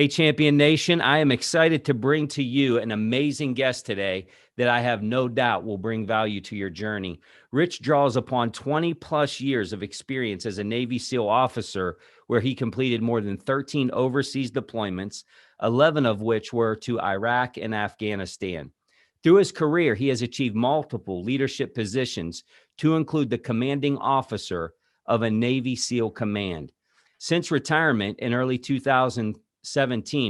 Hey, Champion Nation, I am excited to bring to you an amazing guest today that I have no doubt will bring value to your journey. Rich draws upon 20 plus years of experience as a Navy SEAL officer, where he completed more than 13 overseas deployments, 11 of which were to Iraq and Afghanistan. Through his career, he has achieved multiple leadership positions, to include the commanding officer of a Navy SEAL command. Since retirement in early 2017,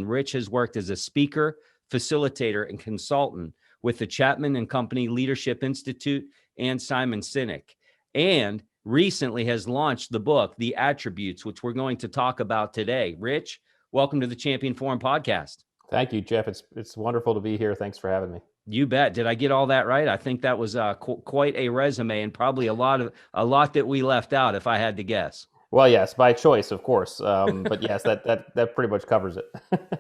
Rich has worked as a speaker, facilitator, and consultant with the Chapman Company Leadership Institute and Simon Sinek, and recently has launched the book, The Attributes, which we're going to talk about today. Rich, welcome to the Champion Forum podcast. Thank you, Jeff. It's wonderful to be here. Thanks for having me. You bet. Did I get all that right? I think that was quite a resume, and probably a lot that we left out, if I had to guess. Well, yes, by choice, of course. But yes, that pretty much covers it.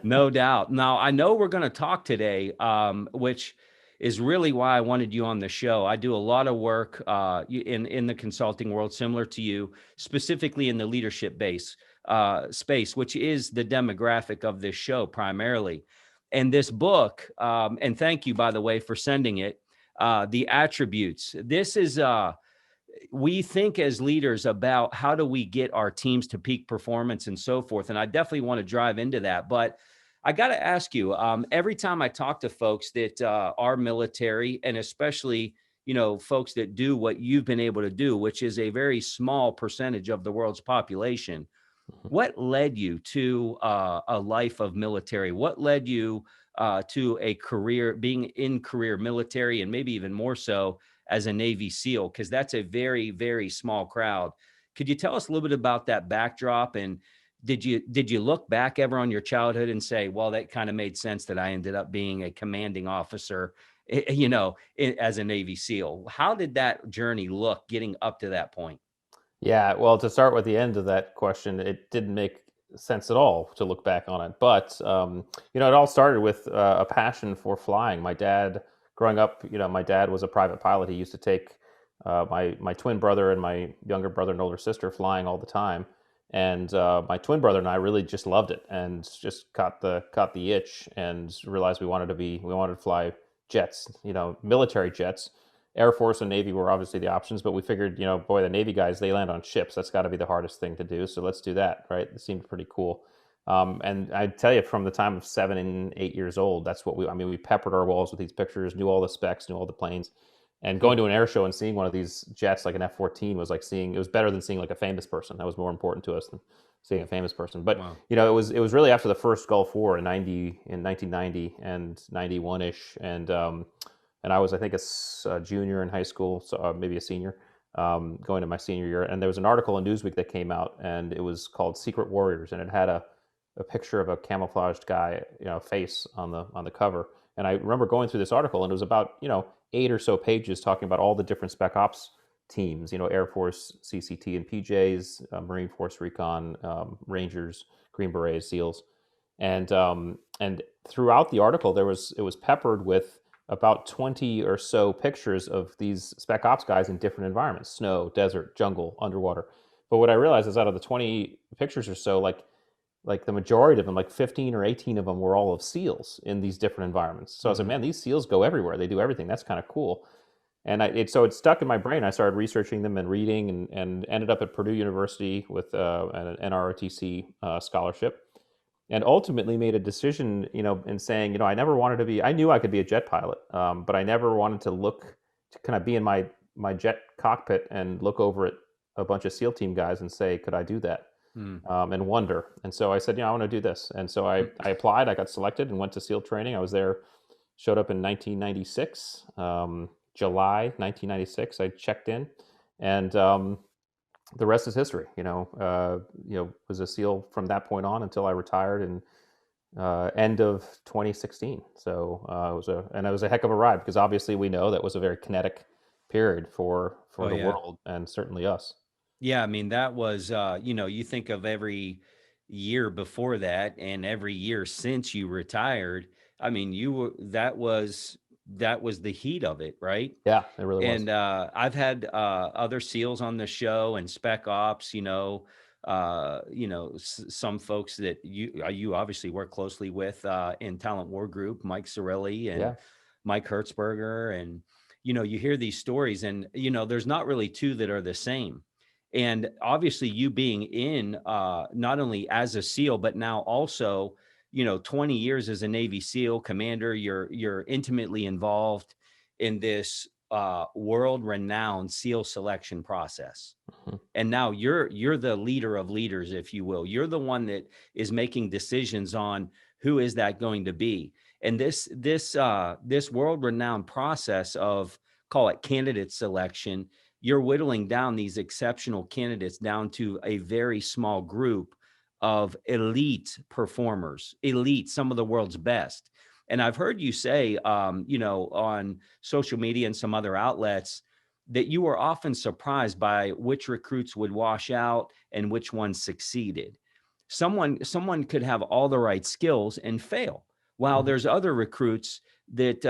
No doubt. Now, I know we're going to talk today, which is really why I wanted you on the show. I do a lot of work in the consulting world, similar to you, specifically in the leadership space, which is the demographic of this show primarily. And this book, and thank you, by the way, for sending it, The Attributes. This is, we think as leaders about how do we get our teams to peak performance and so forth. And I definitely want to drive into that. But I got to ask you, every time I talk to folks that are military, and especially, folks that do what you've been able to do, which is a very small percentage of the world's population, what led you to a life of military? What led you to a career, being in career military, and maybe even more so as a Navy SEAL? Because that's a very, very small crowd. Could you tell us a little bit about that backdrop? And did you look back ever on your childhood and say, well, that kind of made sense that I ended up being a commanding officer, as a Navy SEAL? How did that journey look getting up to that point? Yeah, well, to start with the end of that question, it didn't make sense at all to look back on it. But it all started with a passion for flying. My dad, growing up, my dad was a private pilot. He used to take my twin brother and my younger brother and older sister flying all the time. And my twin brother and I really just loved it, and just caught the itch, and realized we wanted to fly jets, military jets. Air Force and Navy were obviously the options, but we figured, boy, the Navy guys, they land on ships. That's got to be the hardest thing to do. So let's do that, right? It seemed pretty cool. And I tell you, from the time of 7 and 8 years old, that's what we peppered our walls with these pictures, knew all the specs, knew all the planes. And going to an air show and seeing one of these jets, like an F-14, was like it was better than seeing like a famous person. That was more important to us than seeing a famous person. But, Wow. it was really after the first Gulf War in 1990 and 91-ish. And I was, I think, a junior in high school, so maybe a senior, going to my senior year. And there was an article in Newsweek that came out, and it was called "Secret Warriors," and it had a picture of a camouflaged guy, face on the cover. And I remember going through this article, and it was about 8 or so pages talking about all the different Spec Ops teams, Air Force, CCT, and PJs, Marine Force Recon, Rangers, Green Berets, SEALs, and throughout the article it was peppered with about 20 or so pictures of these Spec Ops guys in different environments: snow, desert, jungle, underwater. But what I realized is, out of the 20 pictures or so, like the majority of them, like 15 or 18 of them, were all of SEALs in these different environments. So I was like, man, these SEALs go everywhere. They do everything. That's kind of cool. And so it stuck in my brain. I started researching them and reading, and ended up at Purdue University with an NROTC scholarship. And ultimately made a decision, in saying, I never wanted to be. I knew I could be a jet pilot, but I never wanted to kind of be in my jet cockpit and look over at a bunch of SEAL team guys and say, could I do that? And wonder. And so I said, I want to do this. And so I applied. I got selected and went to SEAL training. I was there, showed up in 1996, July 1996. I checked in, and the rest is history. Was a SEAL from that point on until I retired in end of 2016. So it was a heck of a ride, because obviously we know that was a very kinetic period for the world, and certainly us. Yeah, I mean, that was, you think of every year before that and every year since you retired. I mean, that was the heat of it, right? Yeah, it really was. And I've had other SEALs on the show, and Spec Ops, some folks that you obviously work closely with in Talent War Group, Mike Cirilli and Yeah. Mike Hertzberger. And, you hear these stories and, there's not really two that are the same. And obviously you being in not only as a SEAL, but now also, 20 years as a Navy SEAL commander, you're intimately involved in this world renowned SEAL selection process. Mhm. And now you're the leader of leaders, if you will. You're the one that is making decisions on who is that going to be. And this world renowned process of, call it candidate selection, you're whittling down these exceptional candidates down to a very small group of elite performers, elite, some of the world's best. And I've heard you say, on social media and some other outlets, that you were often surprised by which recruits would wash out and which ones succeeded. Someone could have all the right skills and fail, while Mhm. there's other recruits that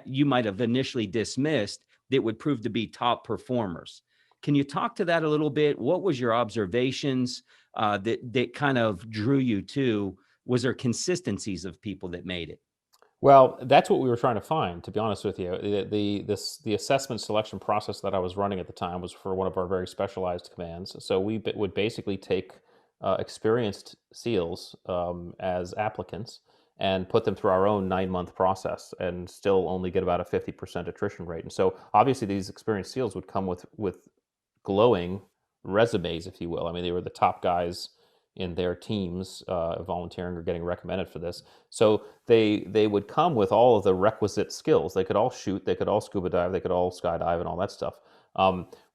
you might have initially dismissed that would prove to be top performers. Can you talk to that a little bit? What was your observations that kind of drew you to? Was there consistencies of people that made it? Well, that's what we were trying to find, to be honest with you. The assessment selection process that I was running at the time was for one of our very specialized commands. So we would basically take experienced SEALs as applicants and put them through our own 9-month process, and still only get about a 50% attrition rate. And so obviously these experienced SEALs would come with glowing resumes, if you will. I mean, they were the top guys in their teams, volunteering or getting recommended for this. So they would come with all of the requisite skills. They could all shoot, they could all scuba dive, they could all skydive, and all that stuff.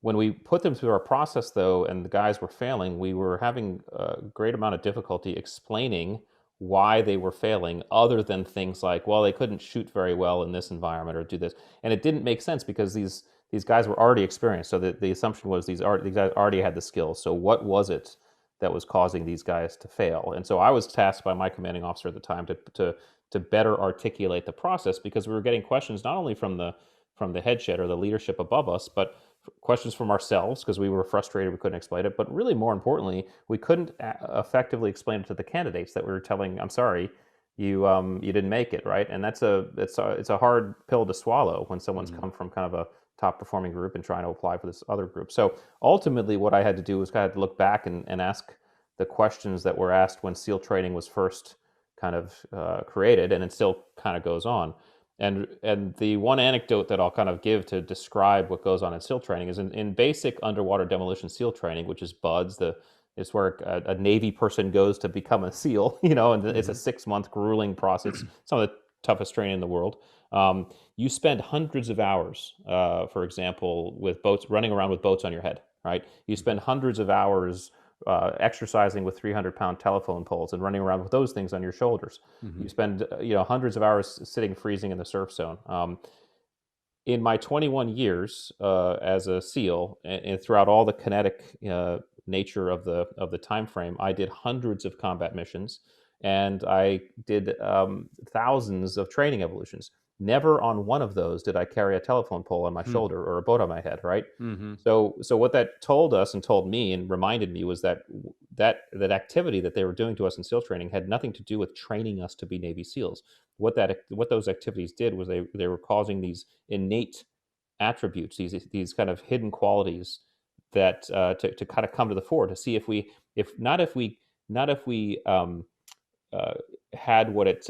When we put them through our process, though, and the guys were failing, we were having a great amount of difficulty explaining why they were failing, other than things like, well, they couldn't shoot very well in this environment or do this. And it didn't make sense because these guys were already experienced. So the assumption was these guys already had the skills. So what was it that was causing these guys to fail? And so I was tasked by my commanding officer at the time to better articulate the process, because we were getting questions not only from the head shed or the leadership above us, but questions from ourselves because we were frustrated we couldn't explain it. But really, more importantly, we couldn't effectively explain it to the candidates that we were telling, I'm sorry, you didn't make it, right? And it's a hard pill to swallow when someone's Mhm. come from kind of a top performing group and trying to apply for this other group. So ultimately, what I had to do was kind of look back and ask the questions that were asked when SEAL training was first kind of created, and it still kind of goes on. And the one anecdote that I'll kind of give to describe what goes on in SEAL training is in basic underwater demolition SEAL training, which is BUDS. It's where a Navy person goes to become a SEAL, and it's a Mhm. 6-month grueling process. Some of the toughest training in the world. You spend hundreds of hours, for example, with boats, running around with boats on your head, right? You Mhm. spend hundreds of hours exercising with 300-pound telephone poles and running around with those things on your shoulders. You Mhm. spend hundreds of hours sitting freezing in the surf zone. In my 21 years as a SEAL, and throughout all the kinetic nature of the time frame, I did hundreds of combat missions, and I did thousands of training evolutions. Never on one of those did I carry a telephone pole on my Mhm. shoulder or a boat on my head. Right. Mhm. So what that told us and told me and reminded me was that activity that they were doing to us in SEAL training had nothing to do with training us to be Navy SEALs. What those activities did was they were causing these innate attributes, these kind of hidden qualities that to kind of come to the fore, to see if we uh, had what it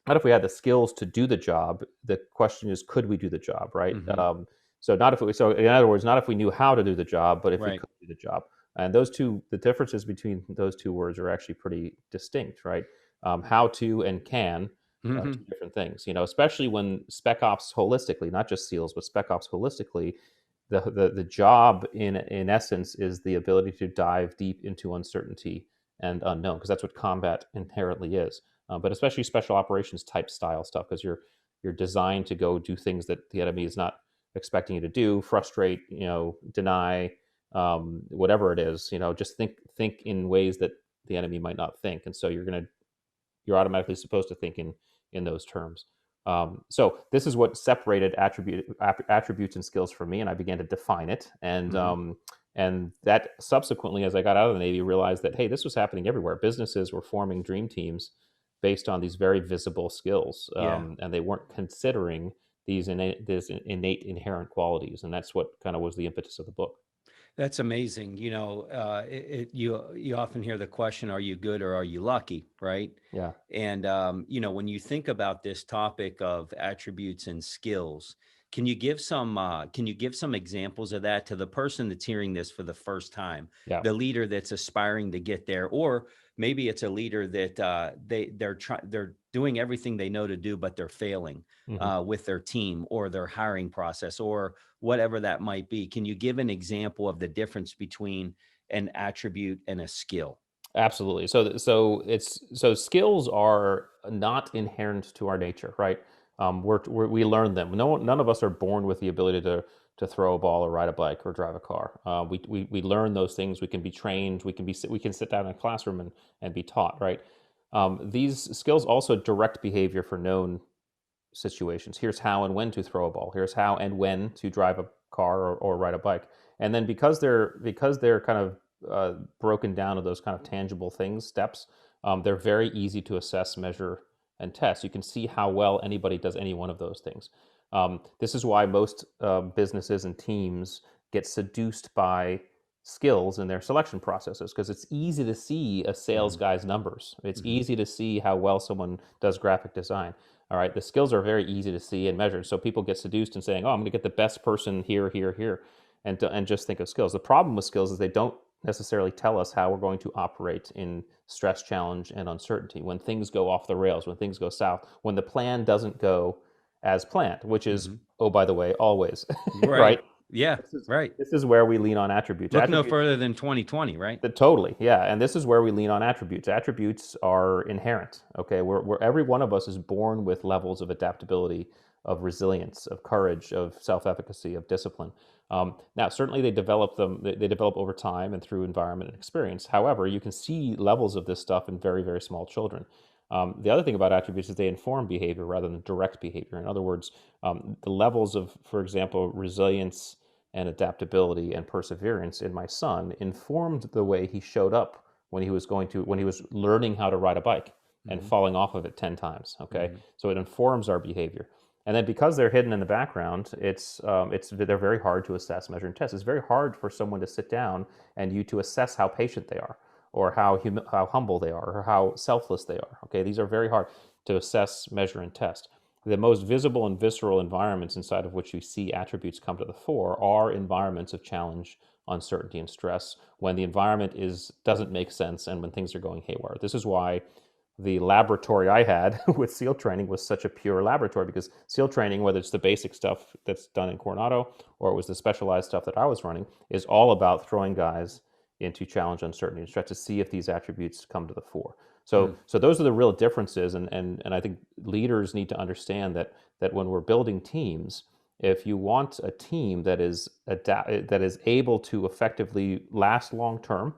not if we had the skills to do the job. The question is, could we do the job, right? Mhm. So in other words, not if we knew how to do the job, but if we Right. could do the job. And the differences between those two words are actually pretty distinct, right? How to and can, two Mhm. different things. Especially when Spec Ops holistically, not just SEALs, but Spec Ops holistically, the job in essence is the ability to dive deep into uncertainty and unknown, because that's what combat inherently is. But especially special operations type style stuff, because you're designed to go do things that the enemy is not expecting you to do, frustrate, deny, whatever it is. Just think in ways that the enemy might not think, and so you're automatically supposed to think in those terms. So this is what separated attributes and skills for me, and I began to define it. And Mhm. And that subsequently, as I got out of the Navy, realized that, hey, this was happening everywhere. Businesses were forming dream teams based on these very visible skills, Yeah. and they weren't considering these innate inherent qualities. And that's what kind of was the impetus of the book. That's amazing. You often hear the question, "Are you good or are you lucky?" Right? Yeah, And when you think about this topic of attributes and skills, can you give some examples of that to the person that's hearing this for the first time, yeah. the leader that's aspiring to get there, or maybe it's a leader that they're doing everything they know to do, but they're failing hmm with their team or their hiring process or whatever that might be. Can you give an example of the difference between an attribute and a skill? Absolutely. So skills are not inherent to our nature, right? We learn them. None of us are born with the ability to throw a ball or ride a bike or drive a car. We learn those things. We can be trained. We can sit down in a classroom and be taught, right? These skills also direct behavior for known situations. Here's how and when to throw a ball. Here's how and when to drive a car or ride a bike. And then because they're kind of broken down to those kind of tangible things, steps, they're very easy to assess, measure, and test. You can see how well anybody does any one of those things. This is why most businesses and teams get seduced by skills in their selection processes, because it's easy to see a sales Mhm, guy's numbers. It's mhm. easy to see how well someone does graphic design. All right, the skills are very easy to see and measure. So people get seduced in saying, "Oh, I'm going to get the best person here, here, here," and just think of skills. The problem with skills is they don't necessarily tell us how we're going to operate in stress, challenge, and uncertainty. When things go off the rails, when things go south, when the plan doesn't go as planned, which is, Mhm. oh, by the way, always, Right. right? Yeah, This is right. this is where we lean on attributes. Look no Attributes further than 2020, right? Totally, yeah, and this is where we lean on attributes. Attributes are inherent. Okay, every one of us is born with levels of adaptability, of resilience, of courage, of self-efficacy, of discipline. Now, certainly they develop them. They develop over time and through environment and experience. However, you can see levels of this stuff in very, very small children. The other thing about attributes is they inform behavior rather than direct behavior. In other words, the levels of, for example, resilience and adaptability and perseverance in my son informed the way he showed up when he was learning how to ride a bike and Mhm, falling off of it 10 times. Okay, mhm, so it informs our behavior. And then because they're hidden in the background, they're very hard to assess, measure, and test. It's very hard for someone to sit down and you to assess how patient they are, or how humble they are, or how selfless they are. Okay, these are very hard to assess, measure, and test. The most visible and visceral environments inside of which you see attributes come to the fore are environments of challenge, uncertainty, and stress, when the environment doesn't make sense and when things are going haywire. This is why the laboratory I had with SEAL training was such a pure laboratory, because SEAL training, whether it's the basic stuff that's done in Coronado or it was the specialized stuff that I was running, is all about throwing guys into challenge, uncertainty, and stress to see if these attributes come to the fore. mm, So those are the real differences, and I think leaders need to understand that when we're building teams, if you want a team that is able to effectively last long term,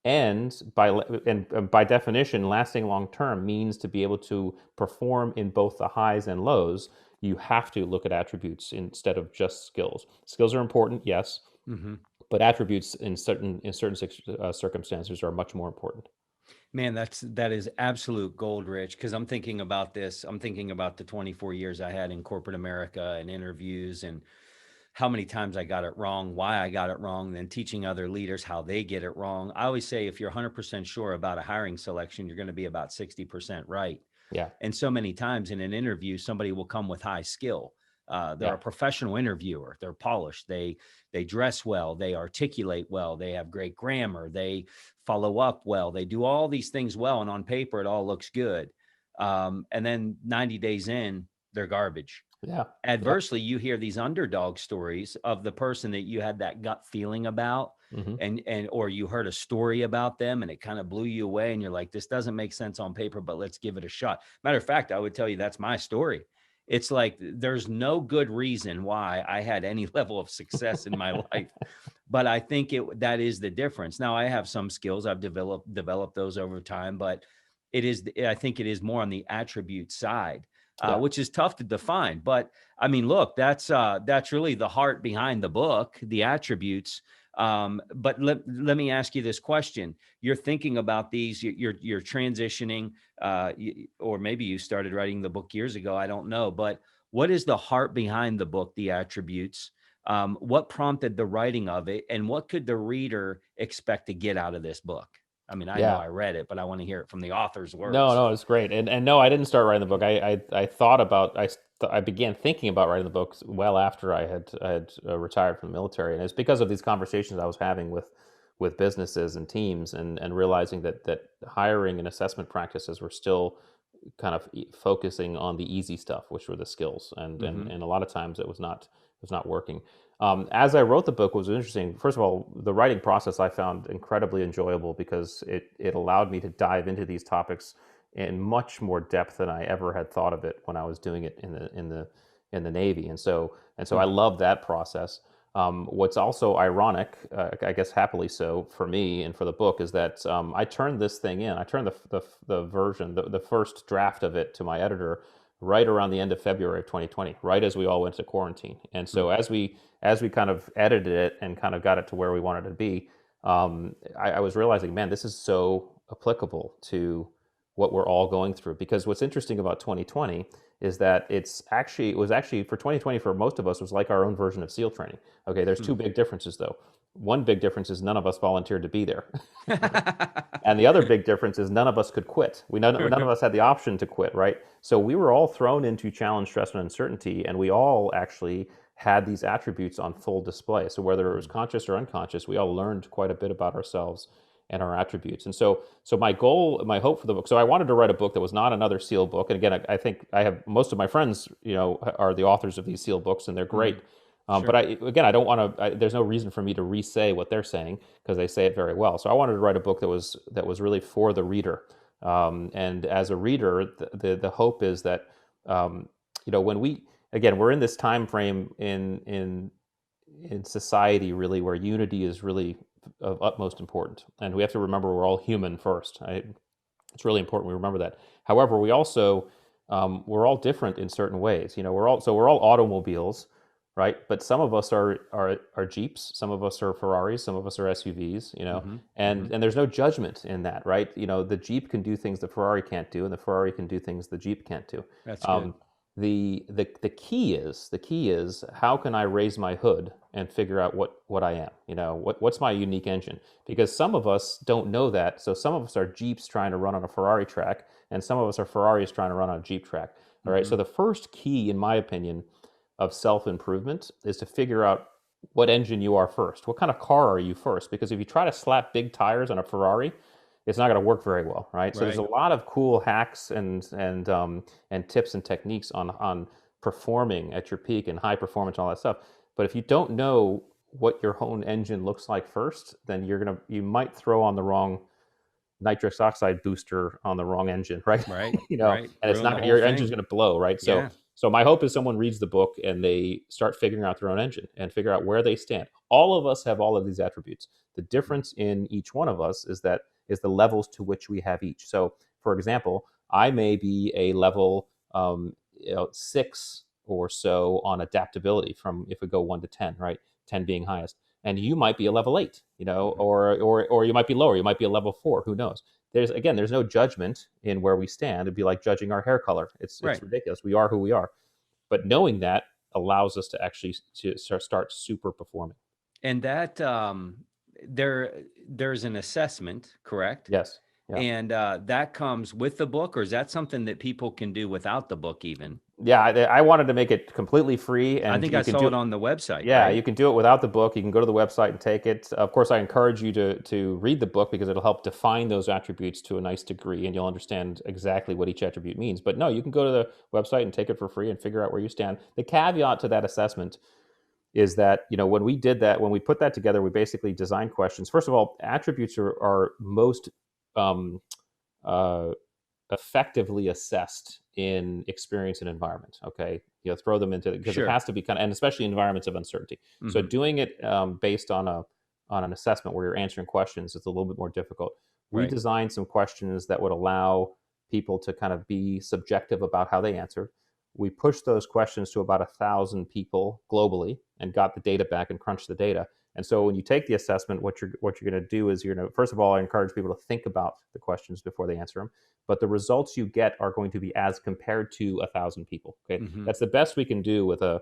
and by definition, lasting long term means to be able to perform in both the highs and lows. You have to look at attributes instead of just skills. Skills are important, yes, mhm. but attributes in certain circumstances are much more important. Man, that is absolute gold, Rich. Because I'm thinking about this. I'm thinking about the 24 years I had in corporate America and interviews, and how many times I got it wrong, why I got it wrong, then teaching other leaders how they get it wrong. I always say if you're 100% sure about a hiring selection, you're going to be about 60% right. Yeah, And so many times in an interview, somebody will come with high skill. They're yeah, a professional interviewer. They're polished. They dress well. They articulate well. They have great grammar. They follow up well. They do all these things well, and on paper it all looks good. And then 90 days in, they're garbage. yeah, yeah. Adversely, you hear these underdog stories of the person that you had that gut feeling about, hmm and or you heard a story about them and it kind of blew you away and you're like, this doesn't make sense on paper, but let's give it a shot. Matter of fact, I would tell you that's my story. It's like there's no good reason why I had any level of success in my life, but I think that is the difference. Now I have some skills I've developed those over time, but I think it is more on the attribute side. Yeah. which is tough to define. But I mean, look, that's really the heart behind the book, the attributes. But let me ask you this question. You're thinking about these, you're transitioning, or maybe you started writing the book years ago. I don't know, but what is the heart behind the book, the attributes? What prompted the writing of it, and what could the reader expect to get out of this book? I mean, I know Yeah. I read it, but I want to hear it from the author's No, words. no, it's great. And no, I didn't start writing the book. I thought about I began thinking about writing the book well after I had retired from the military, and it's because of these conversations I was having with businesses and teams, and realizing that hiring and assessment practices were still kind of focusing on the easy stuff, which were the skills, and a lot of times it was not working. As I wrote the book, was interesting. First of all, the writing process I found incredibly enjoyable because it allowed me to dive into these topics in much more depth than I ever had thought of it when I was doing it in the Navy, and so I love that process. What's also ironic, I guess happily so for me and for the book, is that I turned this thing in. I turned the version, the first draft of it to my editor right around the end of February of 2020, right as we all went to quarantine. And so as we kind of edited it and kind of got it to where we wanted it to be, I was realizing, man, this is so applicable to what we're all going through. Because what's interesting about 2020 is that it was actually for 2020 for most of us was like our own version of SEAL training. Okay, there's two big differences though. One big difference is none of us volunteered to be there. And the other big difference is none of us could quit. None of us had the option to quit, right? So we were all thrown into challenge, stress, and uncertainty, and we all actually had these attributes on full display. So whether it was conscious or unconscious, we all learned quite a bit about ourselves and our attributes. And so my goal, my hope for the book, so I wanted to write a book that was not another SEAL book. And again, I think I have most of my friends, are the authors of these SEAL books, and they're great. But I don't want to. There's no reason for me to re-say what they're saying because they say it very well. So I wanted to write a book that was really for the reader. And as a reader, the hope is that when we're in this time frame in society really where unity is really of utmost importance, and we have to remember we're all human first. It's really important we remember that. However, we also we're all different in certain ways. We're all automobiles, right? But some of us are Jeeps, some of us are Ferraris, some of us are SUVs, and there's no judgment in that, right? The Jeep can do things the Ferrari can't do, and the Ferrari can do things the Jeep can't do. That's good. The key is how can I raise my hood and figure out what I am? What's my unique engine? Because some of us don't know that. So some of us are Jeeps trying to run on a Ferrari track, and some of us are Ferraris trying to run on a Jeep track. All right. So the first key, in my opinion, of self-improvement is to figure out what engine you are first. What kind of car are you first? Because if you try to slap big tires on a Ferrari, it's not going to work very well, right? So there's a lot of cool hacks and tips and techniques on performing at your peak and high performance and all that stuff. But if you don't know what your own engine looks like first, then you might throw on the wrong nitrous oxide booster on the wrong engine, right? Right. And it's not your engine's going to blow, right? Yeah. So my hope is someone reads the book and they start figuring out their own engine and figure out where they stand. All of us have all of these attributes. The difference in each one of us is the levels to which we have each. So, for example, I may be a level 6 or so on adaptability from if we go 1 to 10, right? 10 being highest, and you might be a level 8, or you might be lower. You might be a level 4. Who knows? There's no judgment in where we stand. It'd be like judging our hair color. It's ridiculous. We are who we are. But knowing that allows us to actually start super performing. And that there's an assessment, correct? Yes. Yeah. And that comes with the book, or is that something that people can do without the book even? Yeah, I wanted to make it completely free. And I think I saw it on the website. Yeah, right? You can do it without the book. You can go to the website and take it. Of course, I encourage you to read the book because it'll help define those attributes to a nice degree, and you'll understand exactly what each attribute means. But no, you can go to the website and take it for free and figure out where you stand. The caveat to that assessment is that when we put that together, we basically designed questions. First of all, attributes are most effectively assessed in experience and environment. Okay, throw them into because it has to be and especially environments of uncertainty. So doing it based on an assessment where you're answering questions is a little bit more difficult. We designed some questions that would allow people to kind of be subjective about how they answered. we pushed those questions to about 1,000 people globally and got the data back and crunched the data. And so when you take the assessment, what you're going to do is you're going to, first of all, I encourage people to think about the questions before they answer them. But the results you get are going to be as compared to 1,000 people. Okay, that's the best we can do with a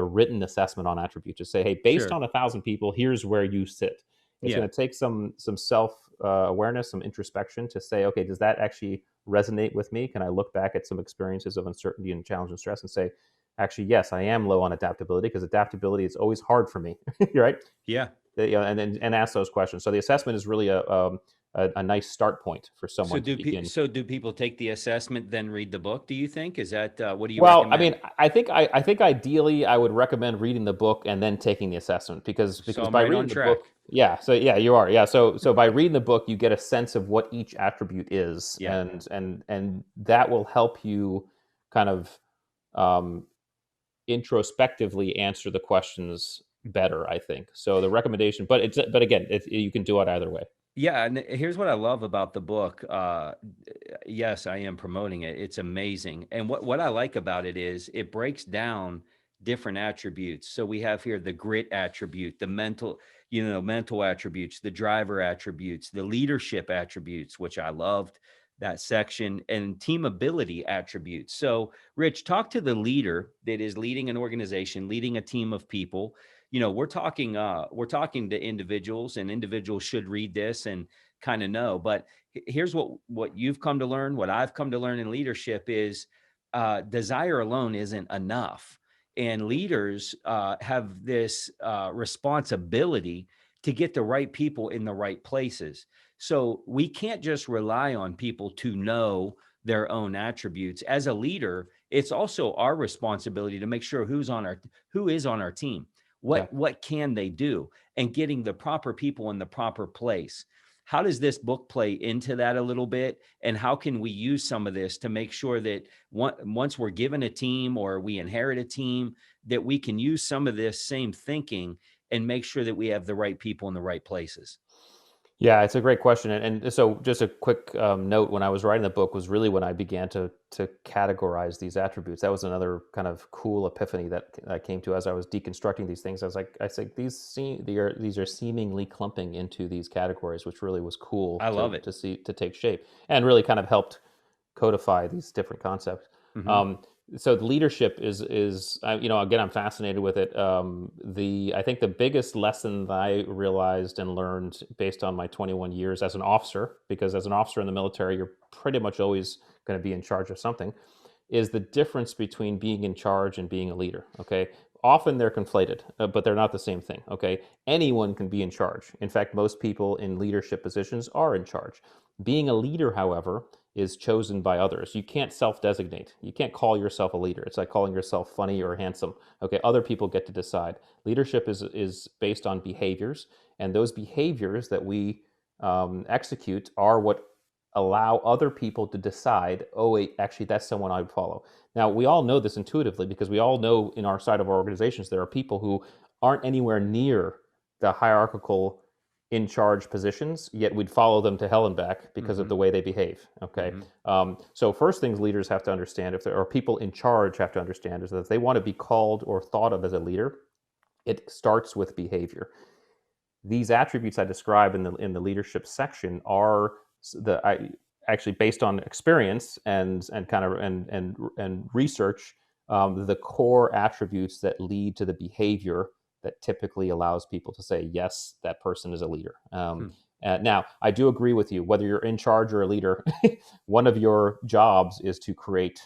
written assessment on attributes. To say, hey, based on 1,000 people, here's where you sit. It's going to take some self awareness, some introspection to say, okay, does that actually resonate with me? Can I look back at some experiences of uncertainty and challenge and stress and say, actually, yes, I am low on adaptability, because adaptability is always hard for me. You're right. Yeah. And ask those questions. So the assessment is really a nice start point for someone to begin. So do people take the assessment then read the book? Do you think is that what do you Well, recommend? I mean, I think ideally I would recommend reading the book and then taking the assessment, because So I'm by right on reading the track. book, yeah, so yeah, you are, yeah. So by reading the book, you get a sense of what each attribute is, Yeah. and that will help you kind of introspectively answer the questions better, I think. So the recommendation, but again, you can do it either way. Yeah, and here's what I love about the book. Yes, I am promoting it. It's amazing. And what I like about it is it breaks down different attributes. So we have here the grit attribute, the mental attributes, the driver attributes, the leadership attributes, which I loved that section, and team ability attributes. So, Rich, talk to the leader that is leading an organization, leading a team of people. We're talking to individuals, and individuals should read this and kind of know. But here's what you've come to learn, what I've come to learn in leadership is desire alone isn't enough, and leaders have this responsibility to get the right people in the right places. So we can't just rely on people to know their own attributes. As a leader, it's also our responsibility to make sure who is on our team. Yeah. What can they do, and getting the proper people in the proper place. How does this book play into that a little bit, and how can we use some of this to make sure that once we're given a team or we inherit a team, that we can use some of this same thinking and make sure that we have the right people in the right places? Yeah, it's a great question, and so just a quick note: when I was writing the book, was really when I began to categorize these attributes. That was another kind of cool epiphany that I came to as I was deconstructing these things. I said these are seemingly clumping into these categories, which really was cool I love it. to take shape, and really kind of helped codify these different concepts. Mm-hmm. So the leadership is again, I'm fascinated with it. I think the biggest lesson that I realized and learned based on my 21 years as an officer, because as an officer in the military, you're pretty much always going to be in charge of something, is the difference between being in charge and being a leader. Okay, often they're conflated, but they're not the same thing. Okay, anyone can be in charge. In fact, most people in leadership positions are in charge. Being a leader, however, is chosen by others. You can't self-designate. You can't call yourself a leader. It's like calling yourself funny or handsome. Okay, other people get to decide. Leadership is based on behaviors, and those behaviors that we execute are what allow other people to decide, oh wait, actually that's someone I would follow. Now, we all know this intuitively, because we all know in our side of our organizations there are people who aren't anywhere near the hierarchical in charge positions, yet we'd follow them to hell and back because of the way they behave. Okay. So first things leaders have to understand, if there are people in charge have to understand, is that if they want to be called or thought of as a leader, it starts with behavior. These attributes I describe in the leadership section are actually based on experience and kind of and research, the core attributes that lead to the behavior that typically allows people to say, yes, that person is a leader. Now, I do agree with you. Whether you're in charge or a leader, one of your jobs is to create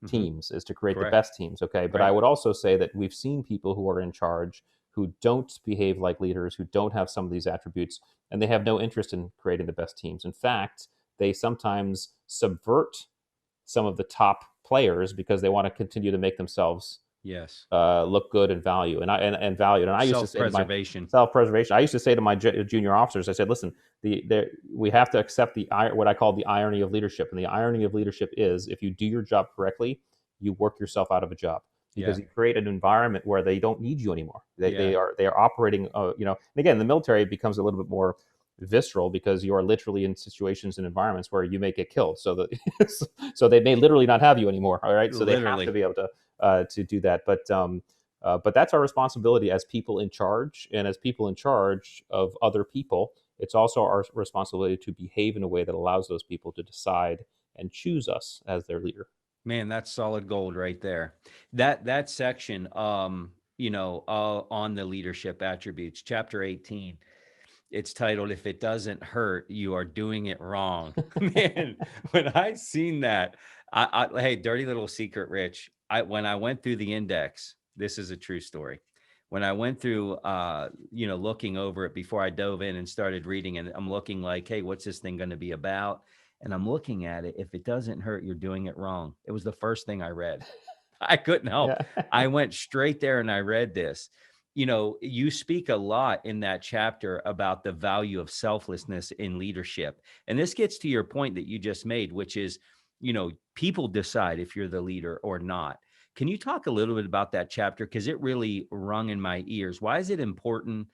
teams, is to create the best teams. Okay. But I would also say that we've seen people who are in charge who don't behave like leaders, who don't have some of these attributes, and they have no interest in creating the best teams. In fact, they sometimes subvert some of the top players because they want to continue to make themselves look good and valued. And I used to say to my self-preservation. I used to say to my junior officers, I said, listen, we have to accept what I call the irony of leadership. And the irony of leadership is, if you do your job correctly, you work yourself out of a job, because you create an environment where they don't need you anymore. They are operating, and again, the military becomes a little bit more visceral because you are literally in situations and environments where you may get killed. So that so they may literally not have you anymore. All right, so they have to Literally. be able to do that. But that's our responsibility as people in charge, and as people in charge of other people, it's also our responsibility to behave in a way that allows those people to decide and choose us as their leader. Man, that's solid gold right there. That section, on the leadership attributes, chapter 18, it's titled "If It Doesn't Hurt, You Are Doing It Wrong." Man, when I seen that, hey, dirty little secret, Rich. When I went through the index, this is a true story. When I went through, looking over it before I dove in and started reading, and I'm looking like, hey, what's this thing going to be about? And I'm looking at it. If it doesn't hurt, you're doing it wrong. It was the first thing I read. I couldn't help. Yeah. I went straight there and I read this. You speak a lot in that chapter about the value of selflessness in leadership. And this gets to your point that you just made, which is, people decide if you're the leader or not. Can you talk a little bit about that chapter? Because it really rung in my ears. Why is it important,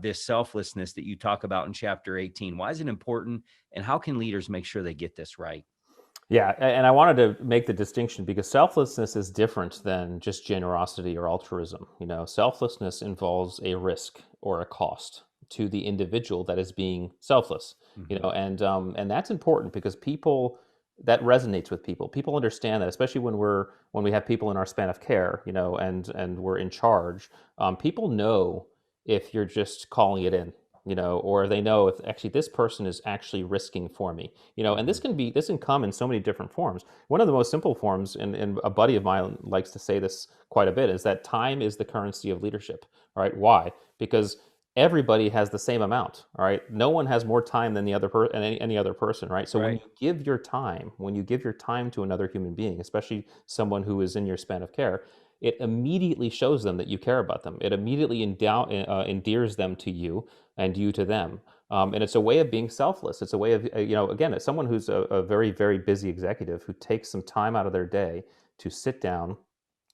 this selflessness that you talk about in chapter 18? Why is it important? And how can leaders make sure they get this right? Yeah, and I wanted to make the distinction because selflessness is different than just generosity or altruism. Selflessness involves a risk or a cost to the individual that is being selfless. Mhm. And that's important because people that resonates with people. People understand that, especially when we have people in our span of care, and we're in charge. People know if you're just calling it in, or they know if actually this person is actually risking for me, and Mhm. this can come in so many different forms. One of the most simple forms, and a buddy of mine likes to say this quite a bit, is that time is the currency of leadership. All right, why? Because everybody has the same amount. All right, no one has more time than the other person, any other person. Right, so Right. when you give your time to another human being, especially someone who is in your span of care, it immediately shows them that you care about them. It immediately endears them to you and you to them. And it's a way of being selfless. It's a way of, again, as someone who's a very, very busy executive who takes some time out of their day to sit down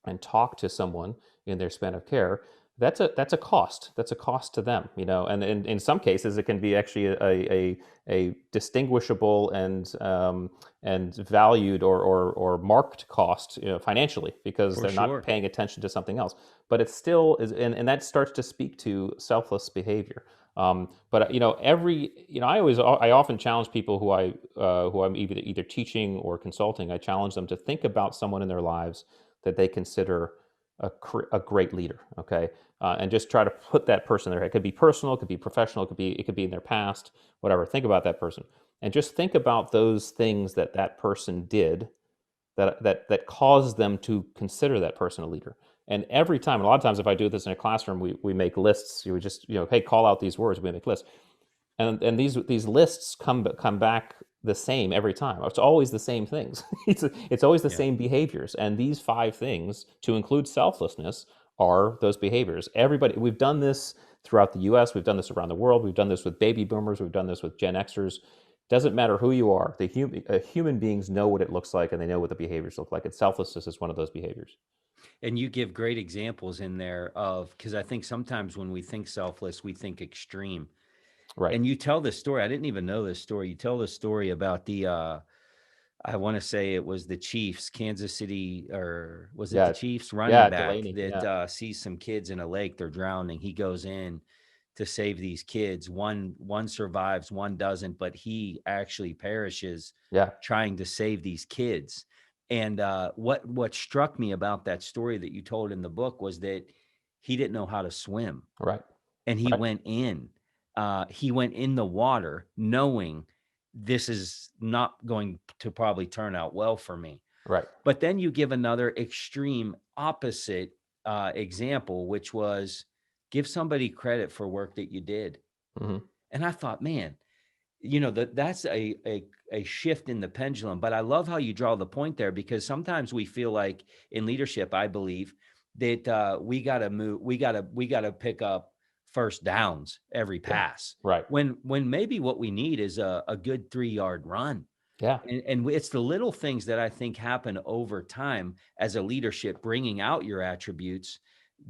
and talk to someone in their span of care, that's a cost. That's a cost to them, And in some cases, it can be actually a distinguishable and valued or marked cost, financially, because For they're not sure. paying attention to something else. But it still is, and that starts to speak to selfless behavior. But I often challenge people who I'm either teaching or consulting. I challenge them to think about someone in their lives that they consider a great leader. Okay, and just try to put that person there. It could be personal, it could be professional, it could be in their past, whatever. Think about that person, and just think about those things that person did that caused them to consider that person a leader. And every time, and a lot of times, if I do this in a classroom, we make lists. You would just, hey, call out these words. We make lists, and these lists come back the same every time. It's always the same things. It's always the Yeah. same behaviors. And these 5 things, to include selflessness, are those behaviors. We've done this throughout the U.S. We've done this around the world. We've done this with baby boomers. We've done this with Gen Xers. Doesn't matter who you are. Human beings know what it looks like, and they know what the behaviors look like. And selflessness is one of those behaviors. And you give great examples in there of, because I think sometimes when we think selfless, we think extreme. Right. And you tell this story. I didn't even know this story. You tell the story about I want to say it was the Chiefs, Kansas City, or was it the Yeah. Chiefs running Yeah. back Delaney. that Yeah. sees some kids in a lake, they're drowning. He goes in to save these kids. One survives, one doesn't, but he actually perishes Yeah. trying to save these kids. And what struck me about that story that you told in the book was that he didn't know how to swim, Right. and he Right. went in. He went in the water knowing this is not going to probably turn out well for me. Right. But then you give another extreme opposite example, which was give somebody credit for work that you did. Hmm. And I thought, man, that's a shift in the pendulum. But I love how you draw the point there, because sometimes we feel like in leadership, I believe that we got to move, we got to pick up first downs every Yeah. pass, Right. when maybe what we need is a good 3-yard run. Yeah. And it's the little things that I think happen over time as a leadership, bringing out your attributes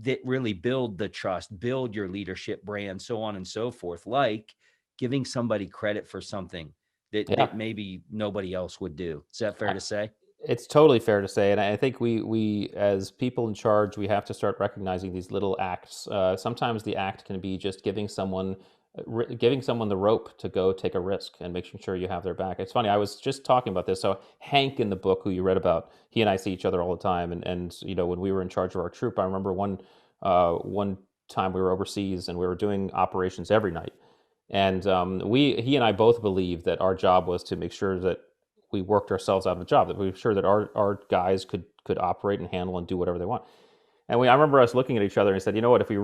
that really build the trust, build your leadership brand, so on and so forth. Like giving somebody credit for something Yeah. that maybe nobody else would do. Is that fair to say? It's totally fair to say, and I think we as people in charge, we have to start recognizing these little acts. Sometimes the act can be just giving someone the rope to go take a risk and making sure you have their back. It's funny. I was just talking about this. So Hank in the book, who you read about, he and I see each other all the time, and when we were in charge of our troop, I remember one time we were overseas and we were doing operations every night, and he and I both believed that our job was to make sure that we worked ourselves out of a job, that we were sure that our guys could operate and handle and do whatever they want. And I remember us looking at each other and said, you know what, if we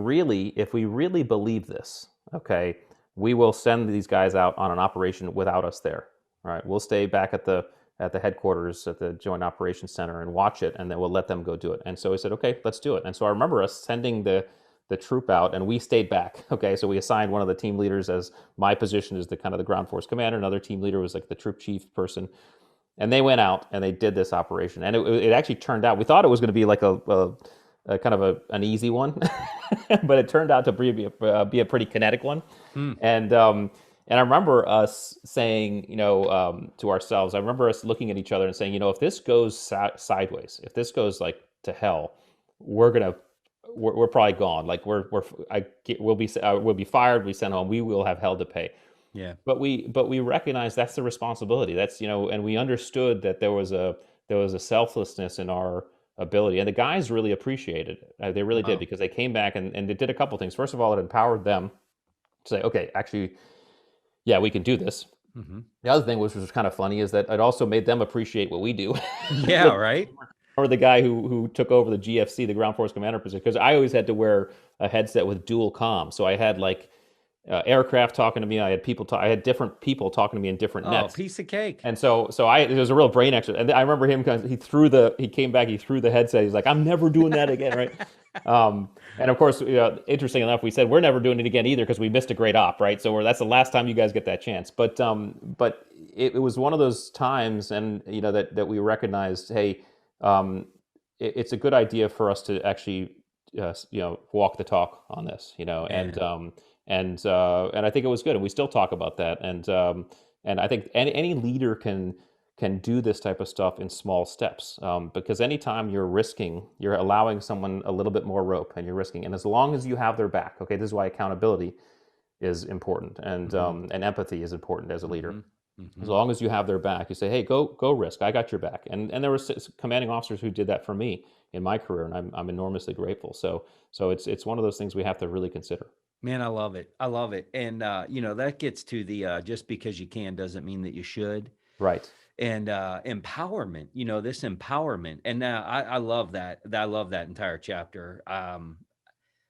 really believe this, okay, we will send these guys out on an operation without us there. All right, we'll stay back at the headquarters at the Joint Operations Center and watch it, and then we'll let them go do it. And so we said, okay, let's do it. And so I remember us sending the troop out, and we stayed back. Okay, so we assigned one of the team leaders, as my position is the kind of the ground force commander. Another team leader was like the troop chief person, and they went out and they did this operation. And it actually turned out, we thought it was going to be like a kind of an easy one, but it turned out to be a pretty kinetic one. Hmm. And I remember us saying, to ourselves, I remember us looking at each other and saying, if this goes sideways, if this goes like to hell, we're probably gone. Like we'll be fired. We sent home. We will have hell to pay. Yeah. But we recognize that's the responsibility. That's, and we understood that there was a selflessness in our ability, and the guys really appreciated it. They really did, because they came back and it did a couple things. First of all, it empowered them to say, okay, actually, yeah, we can do this. Mm-hmm. The other thing, which was kind of funny, is that it also made them appreciate what we do. Yeah, right. Or the guy who took over the GFC, the ground force commander position, because I always had to wear a headset with dual comm, so I had like aircraft talking to me. I had different people talking to me in different nets. Piece of cake. And so it was a real brain exercise. And I remember him, because he came back, he threw the headset. He's like, I'm never doing that again, right? And of course, interesting enough, we said we're never doing it again either, because we missed a great op, right? So that's the last time you guys get that chance. But it was one of those times, and that we recognized, hey, it's a good idea for us to actually walk the talk on this, and I think it was good, and we still talk about that. And I think any leader can do this type of stuff in small steps, because anytime you're allowing someone a little bit more rope, and you're risking, and as long as you have their back, okay, this is why accountability is important, and and empathy is important as a leader. Mm-hmm. As long as you have their back, you say, hey, go risk. I got your back. And there were commanding officers who did that for me in my career, and I'm enormously grateful. So it's one of those things we have to really consider. Man, I love it. I love it. And, that gets to the just because you can doesn't mean that you should. Right. And empowerment, this empowerment. And I love that. I love that entire chapter.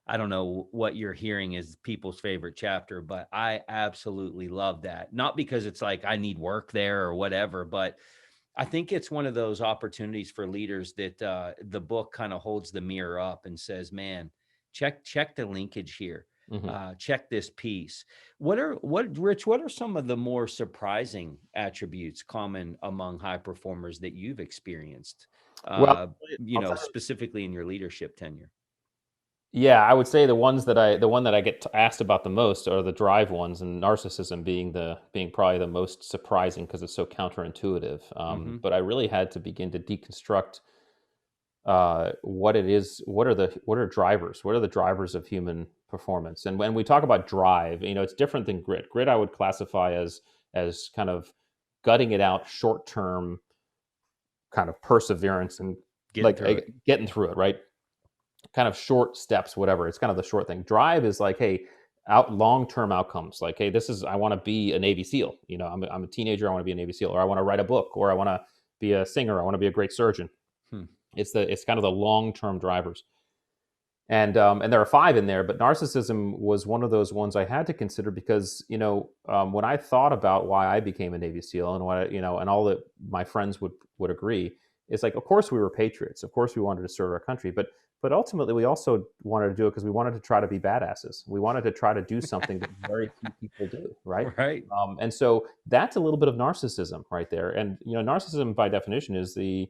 I don't know what you're hearing is people's favorite chapter, but I absolutely love that. Not because it's like I need work there or whatever, but I think it's one of those opportunities for leaders that the book kind of holds the mirror up and says, man, check the linkage here. Mm-hmm. Check this piece. Rich, what are some of the more surprising attributes common among high performers that you've experienced, specifically in your leadership tenure? Yeah, I would say the one that I get asked about the most are the drive ones, and narcissism being probably the most surprising, because it's so counterintuitive. But I really had to begin to deconstruct what it is. What are the drivers of human performance? And when we talk about drive, it's different than grit. Grit I would classify as kind of gutting it out, short term kind of perseverance, and getting through it, right? Kind of short steps, whatever. It's kind of the short thing. Drive is like, hey, long-term outcomes. Like, hey, I want to be a Navy SEAL. I'm a teenager. I want to be a Navy SEAL, or I want to write a book, or I want to be a singer. I want to be a great surgeon. It's kind of the long-term drivers. And there are 5 in there, but narcissism was one of those ones I had to consider, because when I thought about why I became a Navy SEAL, and what and all that my friends would agree, it's like, of course we were patriots, of course we wanted to serve our country, but ultimately we also wanted to do it because we wanted to try to be badasses. We wanted to try to do something that very few people do, right? Right. And so that's a little bit of narcissism right there. And narcissism by definition is the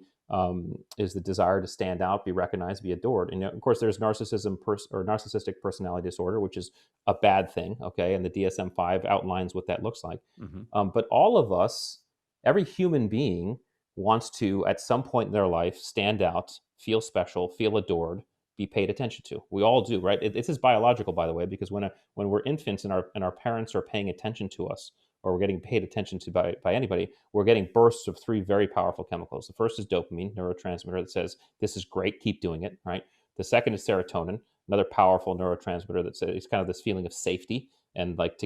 is the desire to stand out, be recognized, be adored. And of course, there's narcissism or narcissistic personality disorder, which is a bad thing. Okay, and the DSM-5 outlines what that looks like. Mm-hmm. But all of us, every human being, wants to, at some point in their life, stand out, feel special, feel adored, be paid attention to. We all do, right? This is biological, by the way, because when we're infants and our parents are paying attention to us, or we're getting paid attention to by anybody, we're getting bursts of three very powerful chemicals. The first is dopamine, neurotransmitter that says, this is great, keep doing it, right? The second is serotonin, another powerful neurotransmitter that says it's kind of this feeling of safety and like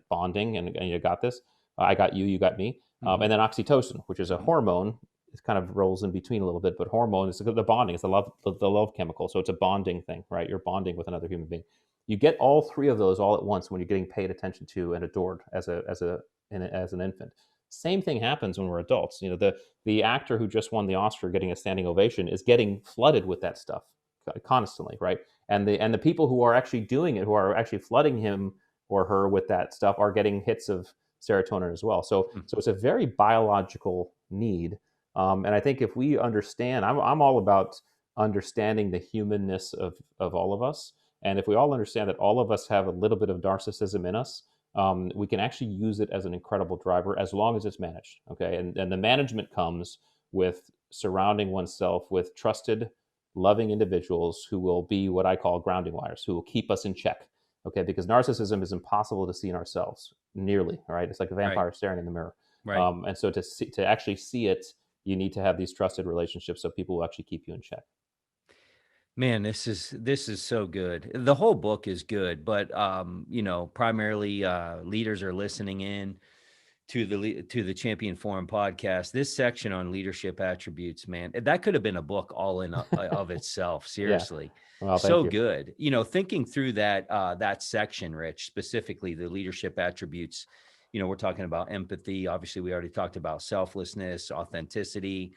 bonding and you got this. I got you, you got me. Mm-hmm. And then oxytocin, which is a hormone. It kind of rolls in between a little bit, but hormone is the bonding. It's the love chemical. So it's a bonding thing, right? You're bonding with another human being. You get all three of those all at once when you're getting paid attention to and adored as an infant. Same thing happens when we're adults. The actor who just won the Oscar getting a standing ovation is getting flooded with that stuff constantly, right? And the people who are actually doing it, who are actually flooding him or her with that stuff, are getting hits of serotonin as well. So it's a very biological need. And I think if we understand, I'm all about understanding the humanness of all of us. And if we all understand that all of us have a little bit of narcissism in us, we can actually use it as an incredible driver as long as it's managed. Okay. And the management comes with surrounding oneself with trusted, loving individuals who will be what I call grounding wires, who will keep us in check. Okay. Because narcissism is impossible to see in ourselves, nearly, right? It's like a vampire Right. staring in the mirror. Right. And so to actually see it, you need to have these trusted relationships so people will actually keep you in check. Man, this is so good. The whole book is good, but primarily leaders are listening in to the Champion Forum podcast. This section on leadership attributes, man, that could have been a book all in of itself. Yeah. Seriously, Well, thank so you. good. Thinking through that section, Rich, specifically the leadership attributes. We're talking about empathy. Obviously, we already talked about selflessness, authenticity.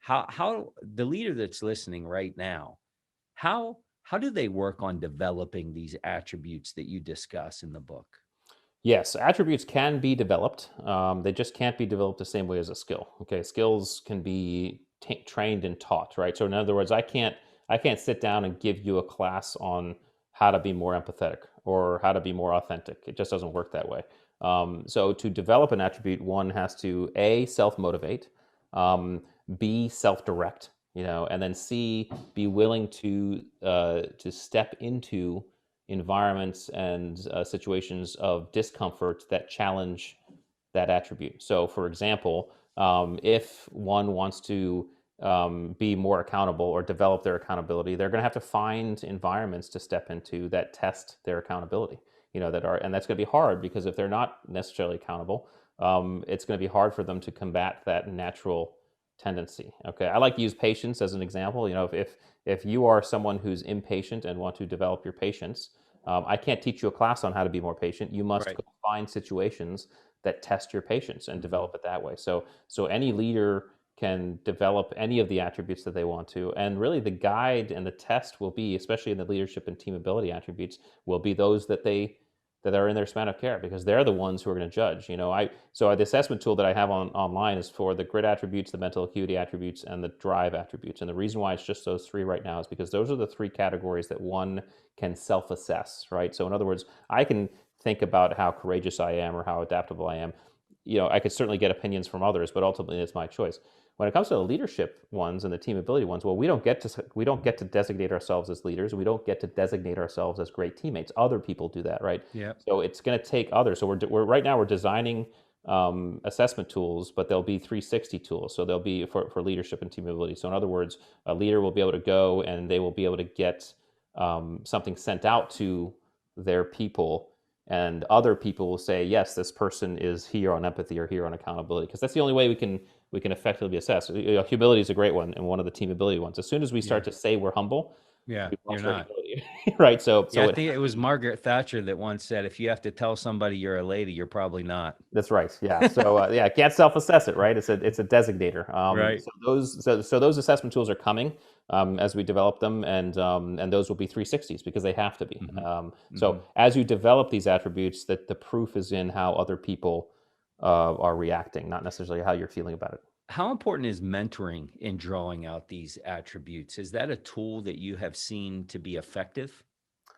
How the leader that's listening right now, how do they work on developing these attributes that you discuss in the book? Yes, attributes can be developed. They just can't be developed the same way as a skill. Okay, skills can be trained and taught, right? So in other words, I can't sit down and give you a class on how to be more empathetic or how to be more authentic. It just doesn't work that way. So to develop an attribute, one has to A, self-motivate, B, self-direct, and then C, be willing to step into environments and situations of discomfort that challenge that attribute. So, for example, if one wants to be more accountable or develop their accountability, they're going to have to find environments to step into that test their accountability. And that's going to be hard because if they're not necessarily accountable, it's going to be hard for them to combat that natural tendency. Okay, I like to use patience as an example. If you are someone who's impatient and want to develop your patience, I can't teach you a class on how to be more patient. You must Right. go find situations that test your patience and develop it that way. So any leader can develop any of the attributes that they want to, and really the guide and the test will be, especially in the leadership and team ability attributes, will be those that are in their span of care, because they're the ones who are going to judge. So the assessment tool that I have online is for the grit attributes, the mental acuity attributes, and the drive attributes. And the reason why it's just those three right now is because those are the three categories that one can self-assess, right? So in other words, I can think about how courageous I am or how adaptable I am. I could certainly get opinions from others, but ultimately it's my choice. When it comes to the leadership ones and the team ability ones, well, we don't get to designate ourselves as leaders. We don't get to designate ourselves as great teammates. Other people do that, right? Yeah. So it's going to take others. So we're right now we're designing assessment tools, but they'll be 360 tools. So they'll be for leadership and team ability. So in other words, a leader will be able to go and they will be able to get something sent out to their people, and other people will say, yes, this person is here on empathy or here on accountability, because that's the only way we can effectively assess. Humility is a great one and one of the team ability ones. As soon as we start to say we're humble, Yeah, we've you're lost our not. humility, right? So Yeah, I think it was Margaret Thatcher that once said, if you have to tell somebody you're a lady, you're probably not. that's right. Yeah. So can't self-assess it, right? It's a designator. Right. So those assessment tools are coming as we develop them, and those will be 360s because they have to be. So as you develop these attributes, that the proof is in how other people are reacting, not necessarily how you're feeling about it. How important is mentoring in drawing out these attributes? Is that a tool that you have seen to be effective?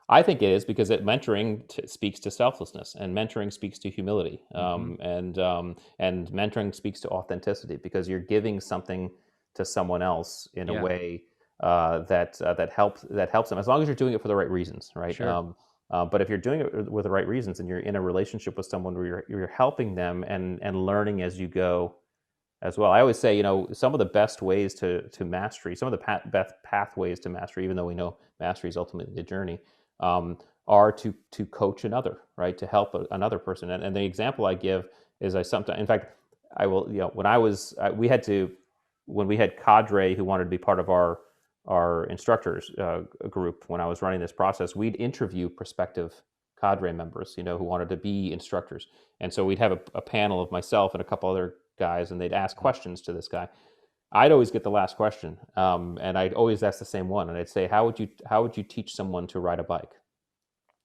I think it is because mentoring speaks to selflessness, and mentoring speaks to humility, Hmm. and mentoring speaks to authenticity because you're giving something to someone else in a Yeah, way that helps them as long as you're doing it for the right reasons, right? sure. But if you're doing it with the right reasons and you're in a relationship with someone where you're helping them and learning as you go as well. I always say, some of the best ways to mastery, some of the best pathways to mastery, even though we know mastery is ultimately a journey, are to coach another, right? To help another person. And the example I give is I sometimes, in fact, I will, when I was, we had to, when we had cadre who wanted to be part of our instructors group, when I was running this process, we'd interview prospective cadre members, who wanted to be instructors. And so we'd have a panel of myself and a couple other guys, and they'd ask Mhm. questions to this guy. I'd always get the last question, and I'd always ask the same one, and I'd say, "How would you teach someone to ride a bike?"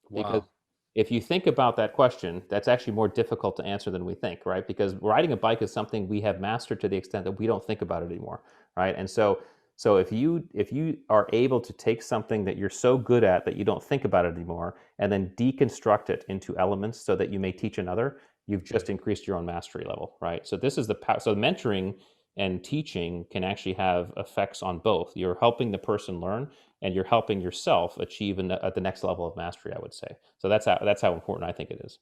Because Wow. if you think about that question, that's actually more difficult to answer than we think, right? Because riding a bike is something we have mastered to the extent that we don't think about it anymore, right? And so if you are able to take something that you're so good at that you don't think about it anymore, and then deconstruct it into elements so that you may teach another, you've just increased your own mastery level, right? So this is so mentoring and teaching can actually have effects on both. You're helping the person learn, and you're helping yourself achieve at the next level of mastery, I would say. So that's how important I think it is.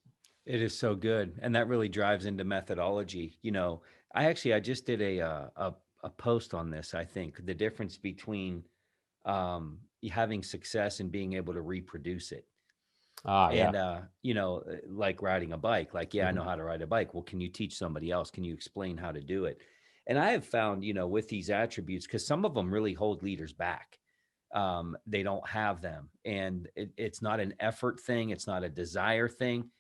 It is so good, and that really drives into methodology. I just did a post on this. I think the difference between having success and being able to reproduce it. Ah, yeah. And like riding a bike, like, yeah, I Hmm. know how to ride a bike. Well, can you teach somebody else? Can you explain how to do it? And I have found, with these attributes, because some of them really hold leaders back. They don't have them, and it's not an effort thing, it's not a desire thing.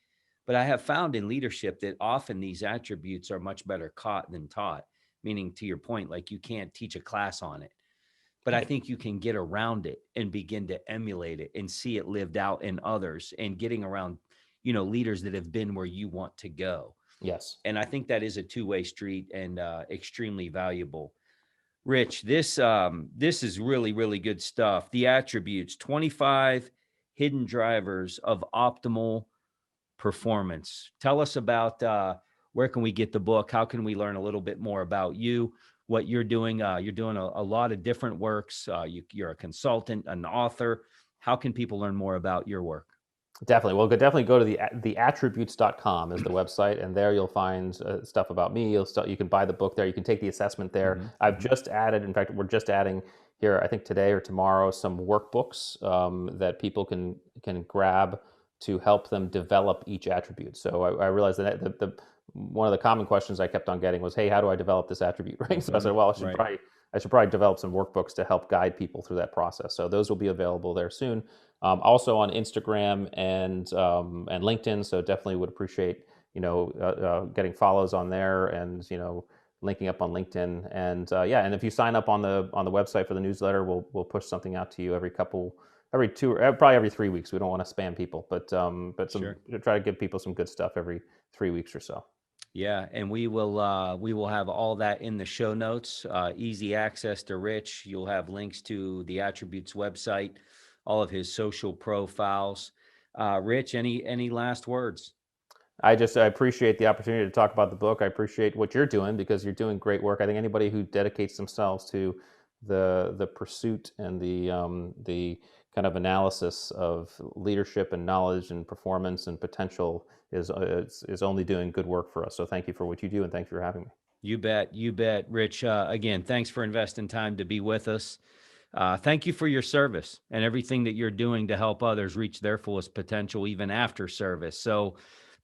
But I have found in leadership that often these attributes are much better caught than taught, meaning, to your point, like, you can't teach a class on it, but I Right. think you can get around it and begin to emulate it and see it lived out in others, and getting around, leaders that have been where you want to go. Yes. And I think that is a two-way street, and extremely valuable. Rich, this is really, really good stuff. The attributes, 25 hidden drivers of optimal performance. Tell us about, where can we get the book? How can we learn a little bit more about you, what you're doing? You're doing a lot of different works. You're a consultant, an author. How can people learn more about your work? Definitely. Well, definitely go to theattributes.com is the website, and there you'll find stuff about me. You can buy the book there. You can take the assessment there. Hmm. I've Hmm. just added, in fact, we're just adding here, I think today or tomorrow, some workbooks that people can grab to help them develop each attribute. So I realized that one of the common questions I kept on getting was, "Hey, how do I develop this attribute?" Right? So I Hmm. said, "Well, Right. I should probably develop some workbooks to help guide people through that process." So those will be available there soon. Also on Instagram and LinkedIn. So definitely would appreciate getting follows on there, and linking up on LinkedIn. And yeah, and if you sign up on the website for the newsletter, we'll push something out to you every two, probably every 3 weeks. We don't want to spam people, but Sure. try to give people some good stuff every 3 weeks or so. Yeah, and we will have all that in the show notes. Easy access to Rich. You'll have links to the attributes website, all of his social profiles. Rich, any last words? I appreciate the opportunity to talk about the book. I appreciate what you're doing because you're doing great work. I think anybody who dedicates themselves to the pursuit and the kind of analysis of leadership and knowledge and performance and potential is only doing good work for us. So thank you for what you do, and thanks for having me. You bet. You bet. Rich, again, thanks for investing time to be with us. Thank you for your service and everything that you're doing to help others reach their fullest potential, even after service. So,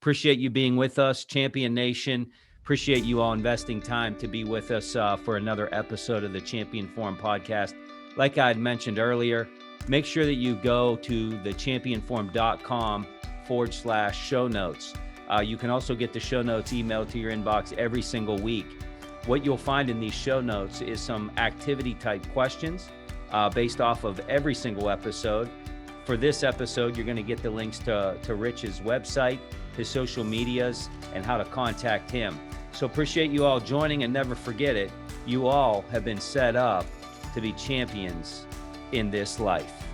appreciate you being with us, Champion Nation. Appreciate you all investing time to be with us for another episode of the Champion Forum podcast. Like I had mentioned earlier, make sure that you go to thechampionforum.com/show notes. You can also get the show notes emailed to your inbox every single week. What you'll find in these show notes is some activity type questions based off of every single episode. For this episode, you're going to get the links to Rich's website, his social medias, and how to contact him. So appreciate you all joining, and never forget it. You all have been set up to be champions in this life.